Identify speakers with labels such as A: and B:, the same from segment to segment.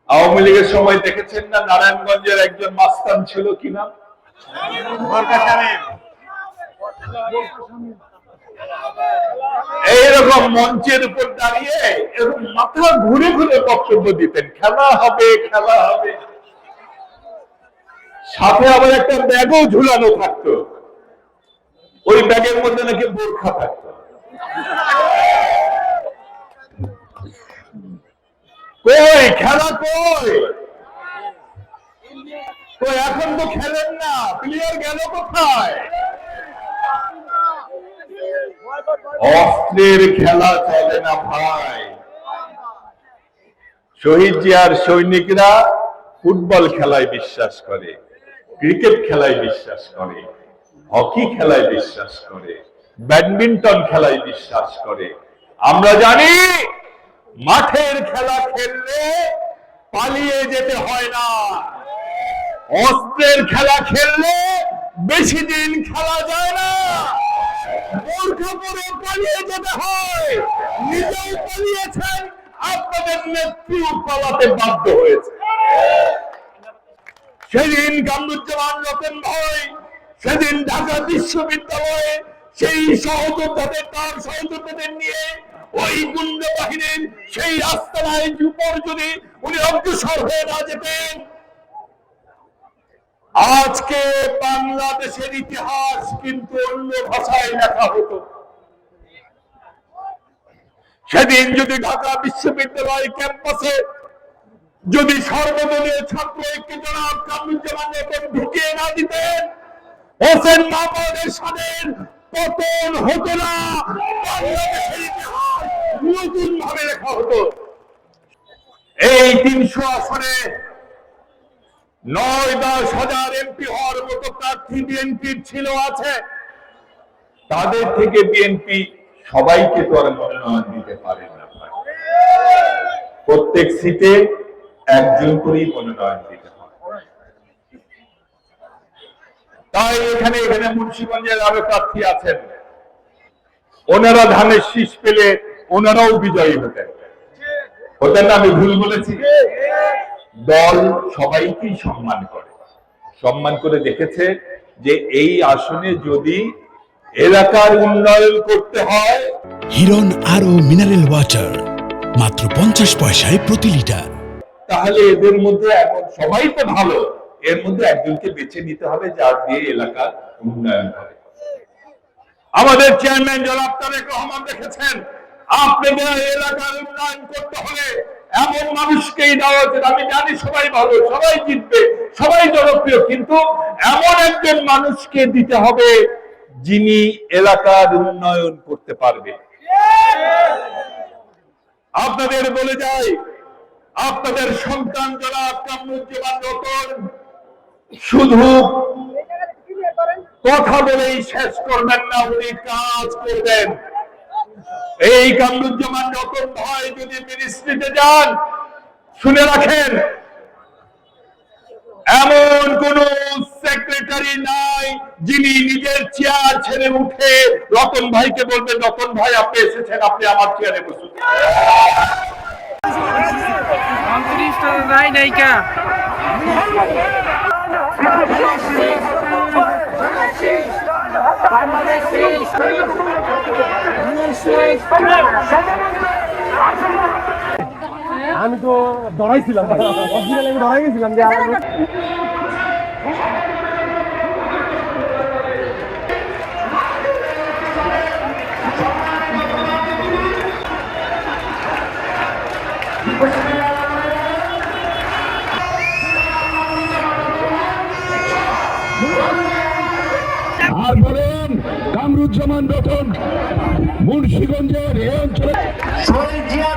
A: আওয়ামী লীগের সময় দেখেছেন না নারায়ণগঞ্জের একজন মাস্তান ছিল কিনা, এইরকম মঞ্চের উপর দাঁড়িয়ে এরকম মাথা ঘুরে ঘুরে বক্তব্য দিতেন, খেলা হবে খেলা হবে। সাথে আবার একটা ব্যাগও ঝুলানো থাকতো, ওই ব্যাগের মধ্যে নাকি বোরখা থাকতো। কই খেলা কই? তো এখন তো খেলেন না, প্লেয়ার গেল কোথায়? অস্ত্রের খেলা চলে না ভাই। শহীদ জিয়ার সৈনিকরা ফুটবল খেলায় বিশ্বাস করে, ক্রিকেট খেলায় বিশ্বাস করে, হকি খেলায় বিশ্বাস করে, ব্যাডমিন্টন খেলায় বিশ্বাস করে। আমরা জানি মাঠের খেলা খেললে পালিয়ে যেতে হয় না, অস্ত্রের খেলা খেললে বেশি দিন খেলা যায় না, বোরখা পরে পালিয়ে যেতে হয়। নিজেও পালিয়েছেন, আপনাদের নেত্রীও পালাতে বাধ্য হয়েছে। সেদিন কামরুজ্জামান রতন ভাই সেদিন ঢাকা বিশ্ববিদ্যালয়ে সেই সহযোদ্ধাদের তার সহযোদ্ধাদের নিয়ে ওই গুন্ডা বাহিনীর সেই রাস্তায় উপর যদি উনি অগ্রসর হয়ে না যেতেন, আজকে বাংলাদেশের ইতিহাস কিন্তু অন্য ভাষায় লেখা হতো। সেদিন যদি ঢাকা বিশ্ববিদ্যালয় ক্যাম্পাসে যদি সর্বদলীয় ছাত্র ঐক্য জনাব কামরুজ্জামান রতন ঢুকিয়ে না দিতেন, হোসেন মাহমুদের সাথে পতন হতো না, বাংলাদেশের ইতিহাস নতুন ভাবে লেখা হতো। এই 300 আসনে 9-10 হাজার এমপি হওয়ার মতো প্রার্থী বিএনপির ছিল, আছে। তাদের থেকে বিএনপি সবাইকে তো আর মনোনয়ন দিতে পারে না। প্রত্যেক সিটে একজন করেই মনোনয়ন দিতে হয়। তাই এখানে মুন্সিগঞ্জের আরো প্রার্থী আছেন, ওনারা ধানের শীষ পেলে ওনারাও বিজয়ী হতেন না? আমি ভুল বলেছি? দল সবাইকেই সম্মান করে, সম্মান করে দেখেছে যে এই আসনে যদি এলাকার উন্নয়ন করতে হয়।
B: হিরন আরো মিনারেল ওয়াটার মাত্র 50 পয়সায় প্রতি লিটার।
A: তাহলে এদের মধ্যে এখন সবাই তো ভালো, এর মধ্যে একজনকে বেছে নিতে হবে যার দিয়ে এলাকার উন্নয়ন হবে। আমাদের চেয়ারম্যান জনাব তারেক রহমান দেখেছেন, আপনাদের এলাকার উন্নয়ন করতে হলে এমন মানুষকেই দেওয়া উচিত। আমি জানি সবাই ভালো, সবাই জিতবে, সবাই জনপ্রিয়, কিন্তু এমন একজন মানুষকে দিতে হবে যিনি এলাকার উন্নয়ন করতে পারবে। আপনাদের বলে যাই, আপনাদের সন্তান জনাব কামরুজ্জামান রতন শুধু কথা বলেই শেষ করবেন না, উনি কাজ করবেন। এই কামরুজ্জামান রতন ভাই যদি মিনিস্ট্রিতে যান, শুনে রাখেন, এমন কোন সেক্রেটারি নাই যিনি নিজের চেয়ার ছেড়ে উঠে রতন ভাইকে বলবেন, রতন ভাই আপনি এসেছেন, আপনি আমার চেয়ারে বসুন।
C: আমি তো ডরাইছিলাম, ডরাই গেছিলাম যে
D: আর বলেন কামরুজ্জামান রতন মুন্সিগঞ্জের এই অঞ্চলে
E: শহীদ জিয়া,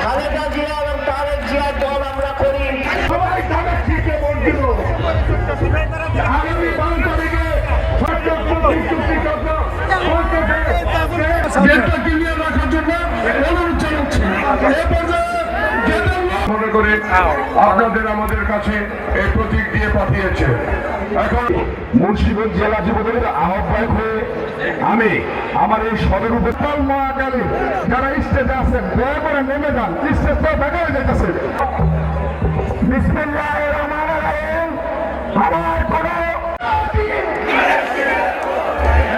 E: খালেদা জিয়া এবং তারেক জিয়ার দল আমরা করি।
D: সবাই ঢাকা থেকে ভোট দিব। আগামী 5 তারিখে ক্লিয়ার রাখার জন্য অনুরোধ জানাচ্ছি। মনে করে আপনাদের আমাদের কাছে এই প্রতীক দিয়ে পাঠিয়েছে। এখন মুন্সিগঞ্জ জেলা যুবদলের আহ্বায়ক হয়ে আমি আমার এই সদর উপজেলা মহাকালী যারা স্টেজে আছেন দয়া করে নেমে যান, স্টেজটা দেখা হয়ে যাচ্ছে। বিসমিল্লাহির রহমানির রহিম। আমার কোনো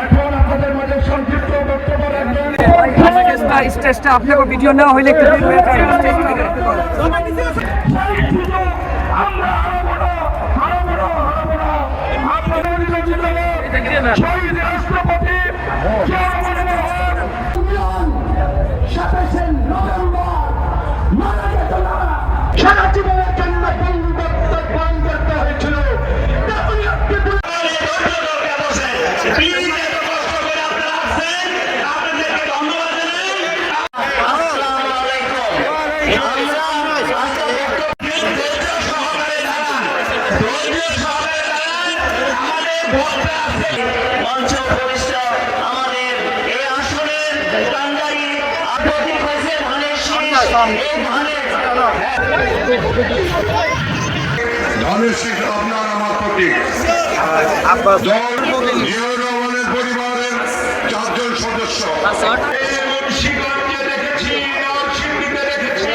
D: এখন আপনাদের মাঝে সংক্ষিপ্ত বক্তব্য রাখবেন।
F: স্টেজটা আপনাকে ভিডিও নেওয়া হইলে একটু
D: আমরা আরো বড় আপনাদের নির্বাচিত শহীদ রাষ্ট্রপতি জিয়া রহমানের হক 27শে নভেম্বর মারা যেত না, সারা জীবনের জন্য বন্ধুত্ব পালন করতে হয়েছিল। তখনই আপনি
E: মঞ্চ উপবিষ্ট আমাদের এই আসনের কান্ডারি প্রতীক হয়েছে ধানের শীষ। এই ধানের
D: ধানের শীষ আপনার আমার প্রতীক। জিয়াউর রহমানের পরিবারের 4 জন সদস্য মুন্সিগঞ্জে দেখেছি, নরসিংদীতে দেখেছি,